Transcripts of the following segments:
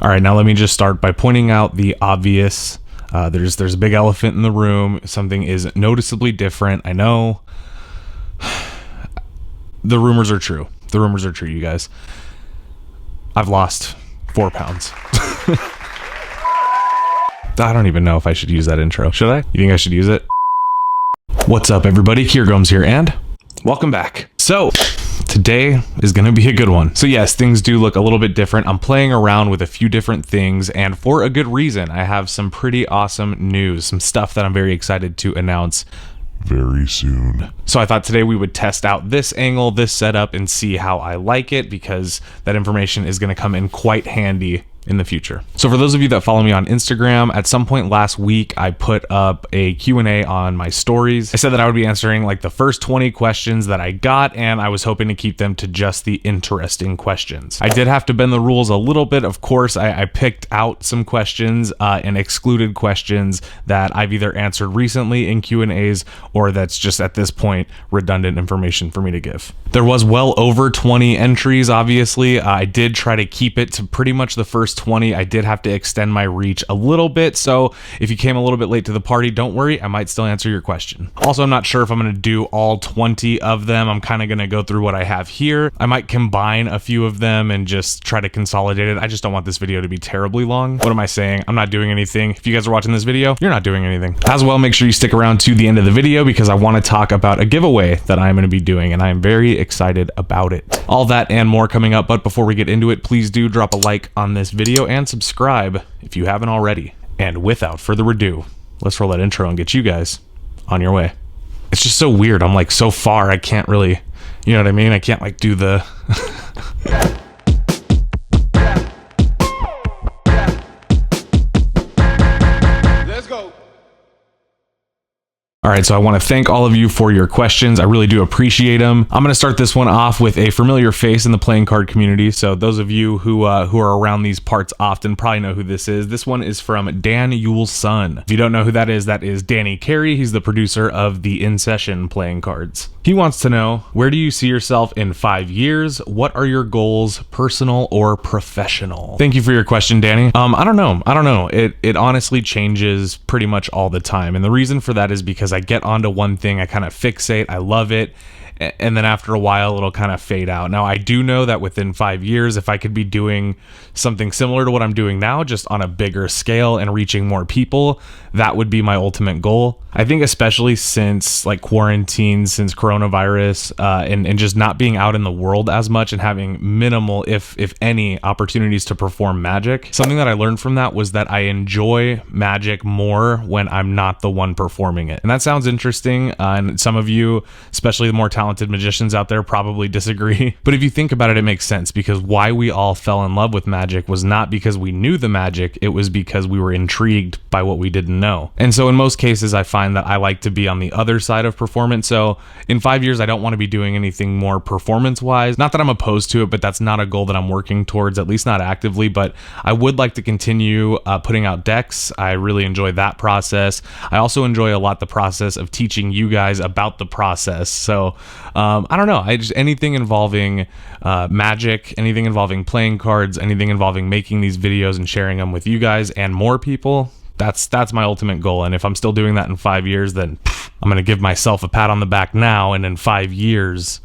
All right, now let me just start by pointing out the obvious. There's a big elephant in the room. Something is noticeably different. I know. The rumors are true. The rumors are true, you guys. I've lost 4 pounds. I don't even know if I should use that intro. Should I? You think I should use it? What's up, everybody? Kier Gomes here, and welcome back. So, today is going to be a good one. So yes, things do look a little bit different. I'm playing around with a few different things, and for a good reason. I have some pretty awesome news, some stuff that I'm very excited to announce very soon. So I thought today we would test out this angle, this setup, and see how I like it, because that information is going to come in quite handy in the future. So for those of you that follow me on Instagram, at some point last week, I put up a Q&A on my stories. I said that I would be answering like the first 20 questions that I got, and I was hoping to keep them to just the interesting questions. I did have to bend the rules a little bit. Of course, I picked out some questions and excluded questions that I've either answered recently in Q&As or that's just at this point redundant information for me to give. There was well over 20 entries, obviously. I did try to keep it to pretty much the first 20. I did have to extend my reach a little bit, so if you came a little bit late to the party, don't worry, I might still answer your question. Also, I'm not sure if I'm going to do all 20 of them. I'm kind of going to go through what I have here. I might combine a few of them and just try to consolidate it. I just don't want this video to be terribly long. What am I saying? I'm not doing anything. If you guys are watching this video, you're not doing anything. As well, make sure you stick around to the end of the video because I want to talk about a giveaway that I'm going to be doing, and I am very excited about it. All that and more coming up, but before we get into it, please do drop a like on this video and subscribe if you haven't already. And without further ado, let's roll that intro and get you guys on your way. It's just so weird. I'm like so far, I can't really, you know what I mean? I can't like do the... All right, so I want to thank all of you for your questions. I really do appreciate them. I'm going to start this one off with a familiar face in the playing card community. So those of you who are around these parts often probably know who this is. This one is from Dan Yule's son. If you don't know who that is Danny Carey. He's the producer of the In Session playing cards. He wants to know, where do you see yourself in 5 years? What are your goals, personal or professional? Thank you for your question, Danny. I don't know. It honestly changes pretty much all the time. And the reason for that is because I get onto one thing, I kind of fixate, I love it, and then after a while it'll kind of fade out. Now I do know that within 5 years, if I could be doing something similar to what I'm doing now, just on a bigger scale and reaching more people, that would be my ultimate goal. I think especially since like quarantine, since coronavirus, and just not being out in the world as much and having minimal, if any, opportunities to perform magic. Something that I learned from that was that I enjoy magic more when I'm not the one performing it. And that sounds interesting, and some of you, especially the more talented magicians out there, probably disagree. But if you think about it, it makes sense, because why we all fell in love with magic was not because we knew the magic, it was because we were intrigued by what we didn't know. And so in most cases, I find that I like to be on the other side of performance. So in 5 years, I don't want to be doing anything more performance-wise. Not that I'm opposed to it, but that's not a goal that I'm working towards, at least not actively. But I would like to continue putting out decks. I really enjoy that process. I also enjoy a lot the process of teaching you guys about the process. So I don't know. Anything involving magic, anything involving playing cards, anything involving making these videos and sharing them with you guys and more people. That's my ultimate goal. And if I'm still doing that in 5 years, then I'm going to give myself a pat on the back now. And in 5 years,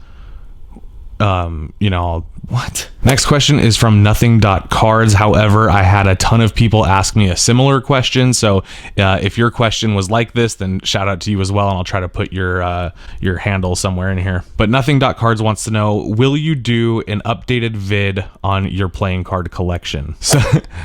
what? Next question is from nothing.cards. However, I had a ton of people ask me a similar question. So if your question was like this, then shout out to you as well. And I'll try to put your handle somewhere in here. But nothing.cards wants to know, will you do an updated vid on your playing card collection? So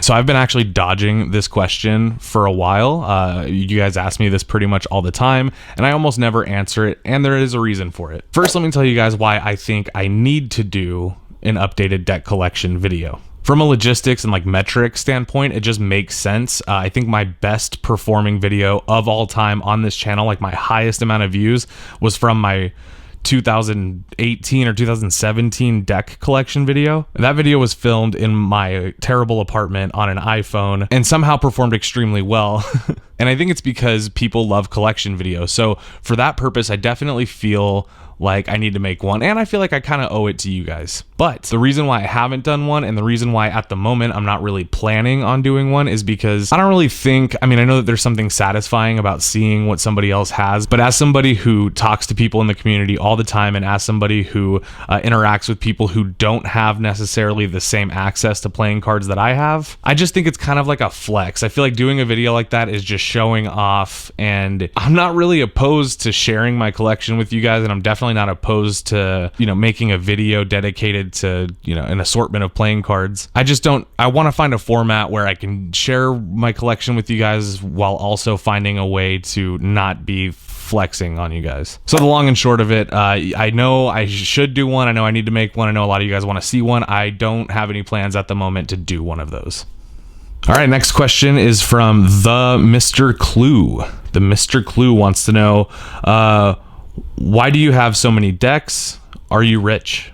I've been actually dodging this question for a while. You guys ask me this pretty much all the time, and I almost never answer it. And there is a reason for it. First, let me tell you guys why I think I need to do an updated deck collection video. From a logistics and like metric standpoint, it just makes sense. I think my best performing video of all time on this channel, like my highest amount of views, was from my 2018 or 2017 deck collection video. That video was filmed in my terrible apartment on an iPhone and somehow performed extremely well. And I think it's because people love collection videos. So for that purpose, I definitely feel like I need to make one, and I feel like I kind of owe it to you guys. But the reason why I haven't done one, and the reason why at the moment I'm not really planning on doing one, is because I don't really think, I mean, I know that there's something satisfying about seeing what somebody else has, but as somebody who talks to people in the community all the time, and as somebody who interacts with people who don't have necessarily the same access to playing cards that I have, I just think it's kind of like a flex. I feel like doing a video like that is just showing off, and I'm not really opposed to sharing my collection with you guys, and I'm definitely not opposed to, you know, making a video dedicated to, you know, an assortment of playing cards. I want to find a format where I can share my collection with you guys while also finding a way to not be flexing on you guys. So the long and short of it, I know I should do one. I know I need to make one. I know a lot of you guys want to see one. I don't have any plans at the moment to do one of those. All right, next question is from the Mr. Clue. The Mr. Clue wants to know, why do you have so many decks? Are you rich?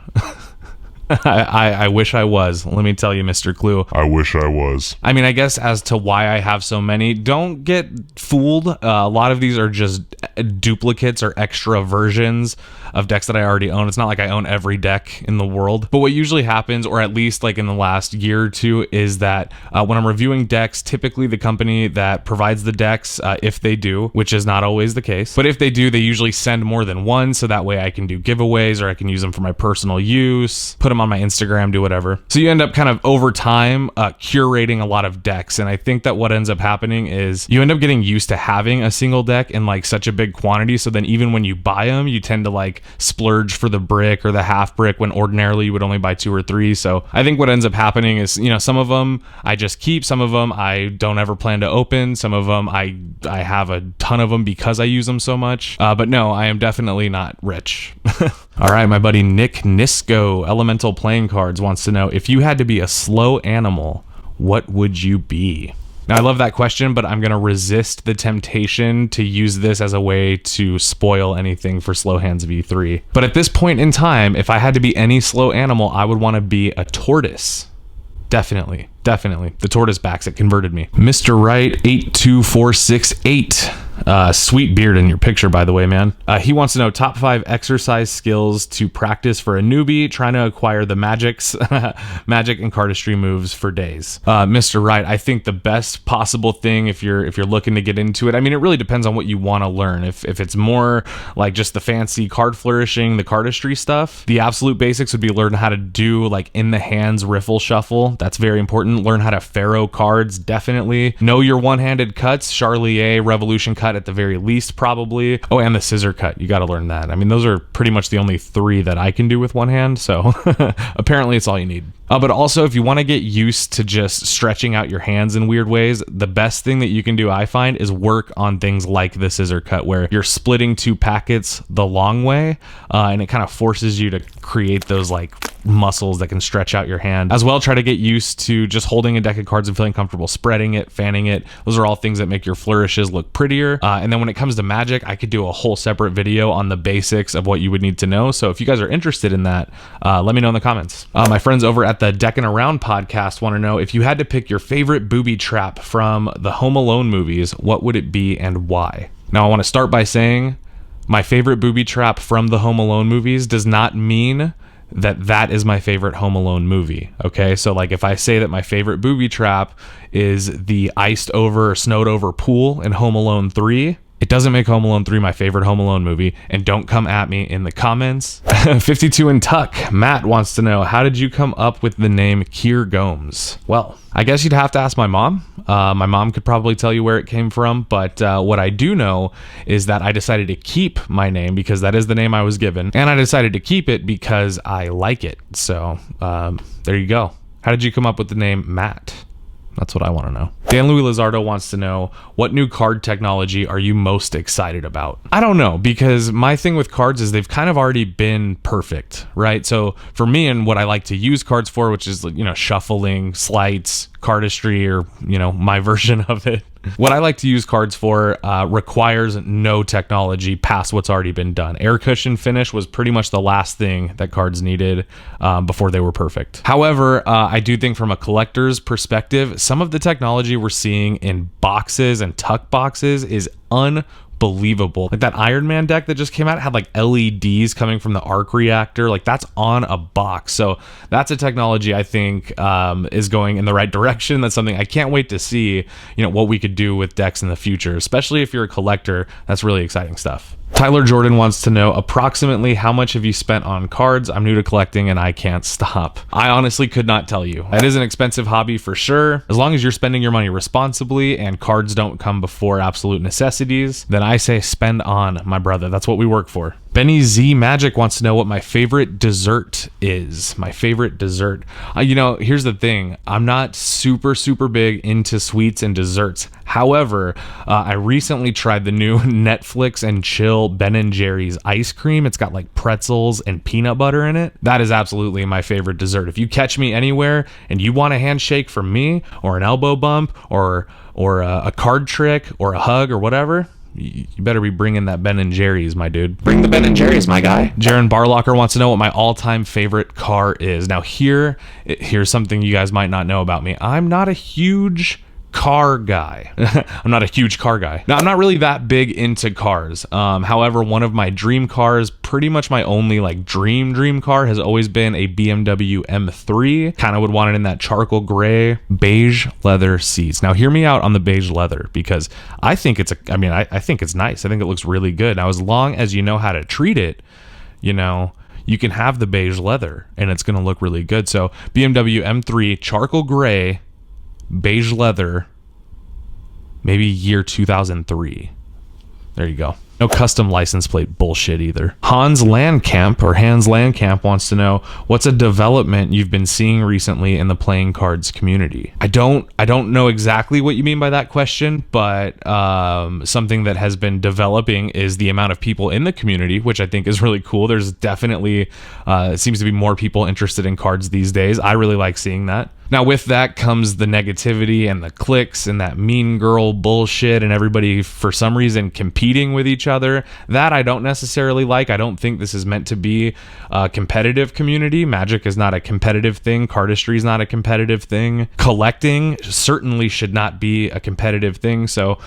I wish I was. Let me tell you, Mr. Clue. I wish I was. I mean, I guess as to why I have so many, don't get fooled. A lot of these are just duplicates or extra versions of decks that I already own. It's not like I own every deck in the world. But what usually happens, or at least like in the last year or two, is that when I'm reviewing decks, typically the company that provides the decks, if they do, which is not always the case, but if they do, they usually send more than one, so that way I can do giveaways, or I can use them for my personal use, put them on my Instagram, do whatever. So you end up kind of over time curating a lot of decks. And I think that what ends up happening is you end up getting used to having a single deck in like such a big quantity. So then even when you buy them, you tend to like splurge for the brick or the half brick when ordinarily you would only buy 2 or 3. So I think what ends up happening is, you know, some of them I just keep, some of them I don't ever plan to open, some of them I have a ton of them because I use them so much. But no, I am definitely not rich. All right, my buddy Nick Nisco, Elemental Playing Cards, wants to know, if you had to be a slow animal, what would you be? Now, I love that question, but I'm going to resist the temptation to use this as a way to spoil anything for Slow Hands V3. But at this point in time, if I had to be any slow animal, I would want to be a tortoise. Definitely. The tortoise backs, it converted me. Mr. Wright 82468. Sweet beard in your picture, by the way, man. He wants to know top 5 exercise skills to practice for a newbie trying to acquire the magic and cardistry moves for days. Mr. Wright, I think the best possible thing if you're looking to get into it, I mean, it really depends on what you want to learn. If it's more like just the fancy card flourishing, the cardistry stuff, the absolute basics would be learn how to do like in the hands riffle shuffle. That's very important. Learn how to pharaoh cards, definitely. Know your one-handed cuts, Charlier, Revolution cut at the very least, probably. Oh, and the scissor cut. You got to learn that. I mean, those are pretty much the only 3 that I can do with one hand, so apparently it's all you need. But also, if you want to get used to just stretching out your hands in weird ways, the best thing that you can do, I find, is work on things like the scissor cut, where you're splitting 2 packets the long way, and it kind of forces you to create those like muscles that can stretch out your hand. As well, try to get used to just holding a deck of cards and feeling comfortable spreading it, fanning it. Those are all things that make your flourishes look prettier. And then when it comes to magic, I could do a whole separate video on the basics of what you would need to know. So if you guys are interested in that, let me know in the comments. My friends over at the Deckin' Around podcast want to know, if you had to pick your favorite booby trap from the Home Alone movies, what would it be and why? Now, I want to start by saying my favorite booby trap from the Home Alone movies does not mean that is my favorite Home Alone movie. Okay, so like if I say that my favorite booby trap is the iced over, snowed over pool in Home Alone 3, it doesn't make Home Alone 3 my favorite Home Alone movie, and don't come at me in the comments. 52 and Tuck, Matt wants to know, how did you come up with the name Kier Gomes? Well, I guess you'd have to ask my mom. My mom could probably tell you where it came from, but what I do know is that I decided to keep my name because that is the name I was given, and I decided to keep it because I like it. So there you go. How did you come up with the name Matt? That's what I want to know. Dan Louis Lizardo wants to know, what new card technology are you most excited about? I don't know, because my thing with cards is they've kind of already been perfect, right? So for me, and what I like to use cards for, which is, you know, shuffling, sleights, cardistry, or, you know, my version of it, what I like to use cards for requires no technology past what's already been done. Air cushion finish was pretty much the last thing that cards needed before they were perfect. However, I do think from a collector's perspective, some of the technology we're seeing in boxes and tuck boxes is unbelievable. Like that Iron Man deck that just came out had like LEDs coming from the arc reactor. Like that's on a box. So that's a technology I think is going in the right direction. That's something I can't wait to see, what we could do with decks in the future, especially if you're a collector. That's really exciting stuff. Tyler Jordan wants to know approximately how much have you spent on cards? I'm new to collecting and I can't stop. I honestly could not tell you. It is an expensive hobby for sure. As long as you're spending your money responsibly and cards don't come before absolute necessities, then I say spend on, my brother. That's what we work for. Benny Z Magic wants to know what my favorite dessert is. My favorite dessert. Here's the thing. I'm not super big into sweets and desserts. However, I recently tried the new Netflix and Chill Ben & Jerry's ice cream. It's got like pretzels and peanut butter in it. That is absolutely my favorite dessert. If you catch me anywhere and you want a handshake from me or an elbow bump or a card trick or a hug or whatever, you better be bringing that Ben & Jerry's, my dude. Bring the Ben & Jerry's, my guy. Jaron Barlocker wants to know what my all-time favorite car is. Now here's something you guys might not know about me. I'm not a huge car guy. I'm not a huge car guy. Now, I'm not really that big into cars. However, one of my dream cars, pretty much my only like dream car, has always been a BMW M3. Kind of would want it in that charcoal gray, beige leather seats. Now, hear me out on the beige leather because I think it's I think it's nice. I think it looks really good. Now, as long as you know how to treat it, you can have the beige leather and it's going to look really good. So BMW M3, charcoal gray, beige leather, maybe year 2003. There you go. No custom license plate bullshit either. Hans Landkamp wants to know what's a development you've been seeing recently in the playing cards community. I don't know exactly what you mean by that question, but something that has been developing is the amount of people in the community, which I think is really cool. There's definitely it seems to be more people interested in cards these days. I really like seeing that. Now, with that comes the negativity and the clicks and that mean girl bullshit and everybody, for some reason, competing with each other. That I don't necessarily like. I don't think this is meant to be a competitive community. Magic is not a competitive thing. Cardistry is not a competitive thing. Collecting certainly should not be a competitive thing. So,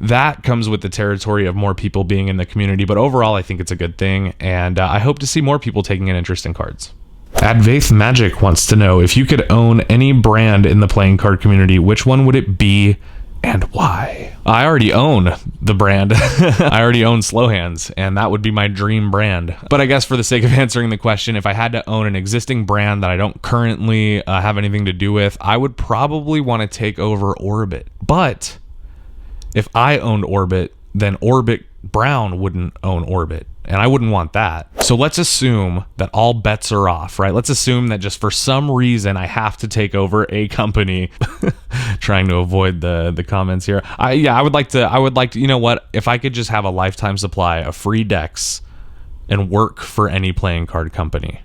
that comes with the territory of more people being in the community. But overall, I think it's a good thing. And I hope to see more people taking an interest in cards. Advaith Magic wants to know if you could own any brand in the playing card community, which one would it be and why? I already own the brand. I already own Slow Hands, and that would be my dream brand. But I guess for the sake of answering the question, if I had to own an existing brand that I don't currently have anything to do with, I would probably want to take over Orbit. But if I owned Orbit, then Orbit Brown wouldn't own Orbit. And I wouldn't want that. So let's assume that all bets are off, right? Let's assume that just for some reason I have to take over a company. Trying to avoid the comments here. I would like to, you know what? If I could just have a lifetime supply of free decks and work for any playing card company.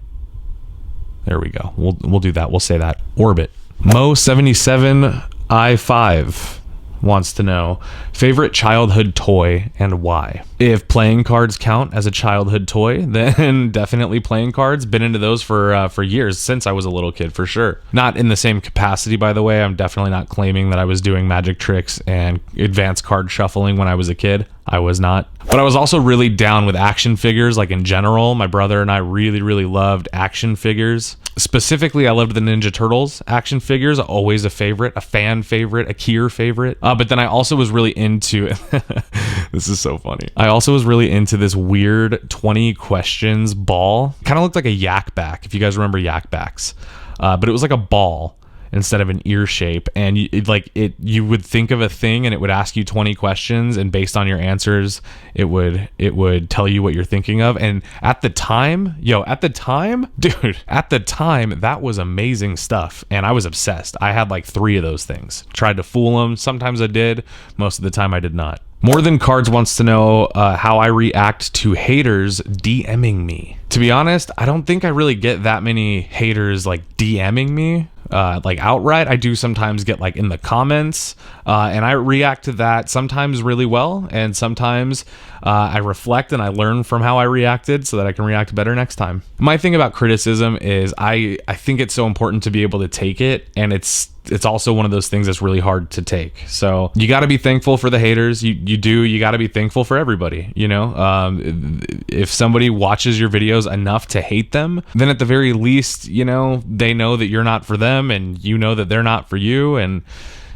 There we go. We'll do that. We'll say that. Orbit. Mo77i5 wants to know favorite childhood toy and why. If playing cards count as a childhood toy, then definitely playing cards. Been into those for years, since I was a little kid, for sure. Not in the same capacity, by the way. I'm definitely not claiming that I was doing magic tricks and advanced card shuffling when I was a kid. I was not. But I was also really down with action figures, like in general. My brother and I really loved action figures. Specifically, I loved the Ninja Turtles action figures. Always a favorite, a fan favorite, a Kier favorite. But then I also was really into this is so funny. I also was really into this weird 20 questions ball. Kind of looked like a yak back, if you guys remember yak backs. But it was like a ball instead of an ear shape, and you would think of a thing and it would ask you 20 questions, and based on your answers it would tell you what you're thinking of. And at the time that was amazing stuff, and I was obsessed. I had like 3 of those things. Tried to fool them. Sometimes I did. Most of the time I did not. More Than Cards wants to know how I react to haters DMing me. To be honest, I don't think I really get that many haters like DMing me like outright. I do sometimes get like in the comments, and I react to that sometimes really well, and sometimes I reflect and I learn from how I reacted so that I can react better next time. My thing about criticism is I think it's so important to be able to take it, and it's it's also one of those things that's really hard to take. So you got to be thankful for the haters. You got to be thankful for everybody, you know. If somebody watches your videos enough to hate them, then at the very least, you know, they know that you're not for them, and you know that they're not for you, and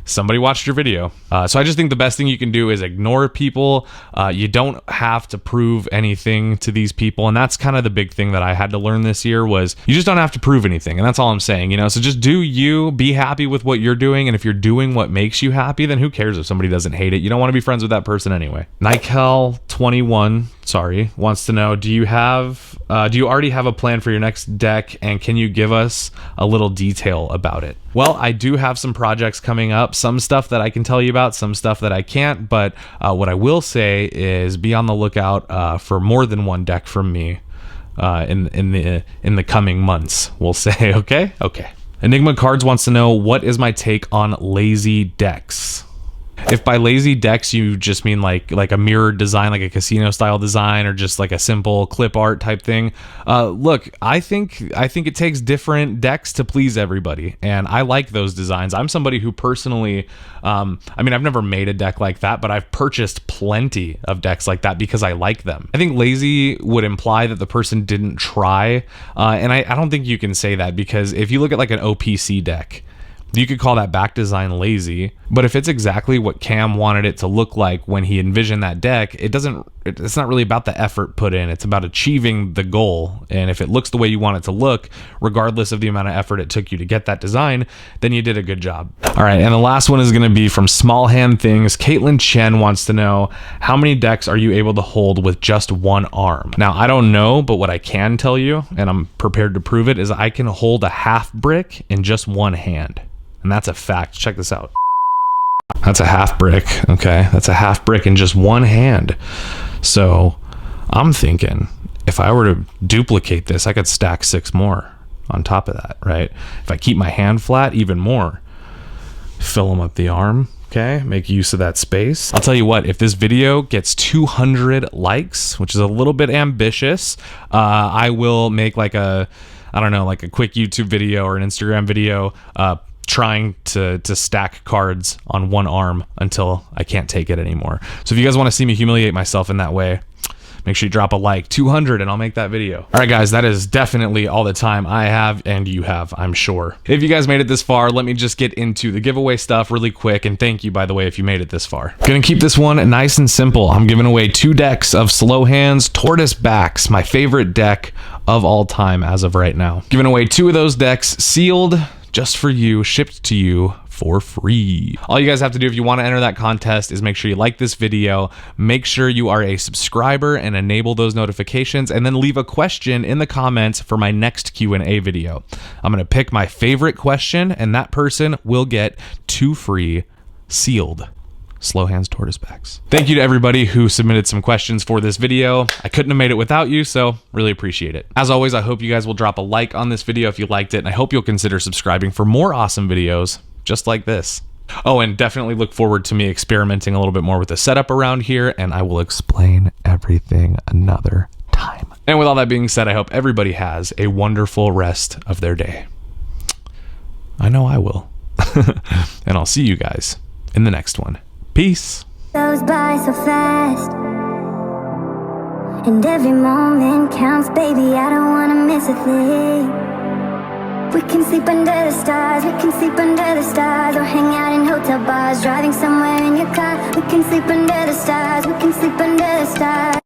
somebody watched your video. So I just think the best thing you can do is ignore people. You don't have to prove anything to these people. And that's kind of the big thing that I had to learn this year, was you just don't have to prove anything. And that's all I'm saying, you know, so just do you, be happy with what you're doing. And if you're doing what makes you happy, then who cares if somebody doesn't hate it? You don't want to be friends with that person anyway. Nikel21, wants to know, do you already have a plan for your next deck, and can you give us a little detail about it? Well, I do have some projects coming up, some stuff that I can tell you about, some stuff that I can't, but what I will say is be on the lookout for more than one deck from me in the coming months, we'll say. Okay. Enigma Cards wants to know, what is my take on lazy decks? If by lazy decks you just mean like a mirrored design, like a casino style design, or just like a simple clip art type thing, look, I think it takes different decks to please everybody, and I like those designs. I'm somebody who personally, I mean, I've never made a deck like that, but I've purchased plenty of decks like that because I like them. I think lazy would imply that the person didn't try, and I don't think you can say that, because if you look at like an OPC deck, you could call that back design lazy, but if it's exactly what Cam wanted it to look like when he envisioned that deck, it's not really about the effort put in. It's about achieving the goal. And if it looks the way you want it to look, regardless of the amount of effort it took you to get that design, then you did a good job. All right, and the last one is going to be from Small Hand Things. Caitlin Chen wants to know, how many decks are you able to hold with just one arm? Now, I don't know, but what I can tell you, and I'm prepared to prove it, is I can hold a half brick in just one hand. And that's a fact. Check this out. That's a half brick. Okay. That's a half brick in just one hand. So I'm thinking, if I were to duplicate this, I could stack 6 more on top of that, right? If I keep my hand flat, even more. Fill them up the arm. Okay. Make use of that space. I'll tell you what, if this video gets 200 likes, which is a little bit ambitious, I will make like a quick YouTube video or an Instagram video, trying to stack cards on one arm until I can't take it anymore. So if you guys want to see me humiliate myself in that way, make sure you drop a like. 200 and I'll make that video. All right, guys, that is definitely all the time I have and you have, I'm sure. If you guys made it this far, let me just get into the giveaway stuff really quick. And thank you, by the way, if you made it this far. Gonna keep this one nice and simple. I'm giving away 2 decks of Slow Hands Tortoise Backs, my favorite deck of all time as of right now. Giving away 2 of those decks sealed, just for you, shipped to you for free. All you guys have to do if you want to enter that contest is make sure you like this video, make sure you are a subscriber and enable those notifications, and then leave a question in the comments for my next Q&A video. I'm going to pick my favorite question, and that person will get 2 free sealed Slow Hands Tortoise Backs. Thank you to everybody who submitted some questions for this video. I couldn't have made it without you, so really appreciate it. As always, I hope you guys will drop a like on this video if you liked it, and I hope you'll consider subscribing for more awesome videos just like this. Oh, and definitely look forward to me experimenting a little bit more with the setup around here, and I will explain everything another time. And with all that being said, I hope everybody has a wonderful rest of their day. I know I will. And I'll see you guys in the next one. Peace. Goes by so fast, and every moment counts, baby. I don't wanna miss a thing. We can sleep under the stars, we can sleep under the stars, or hang out in hotel bars, driving somewhere in your car. We can sleep under the stars, we can sleep under the stars.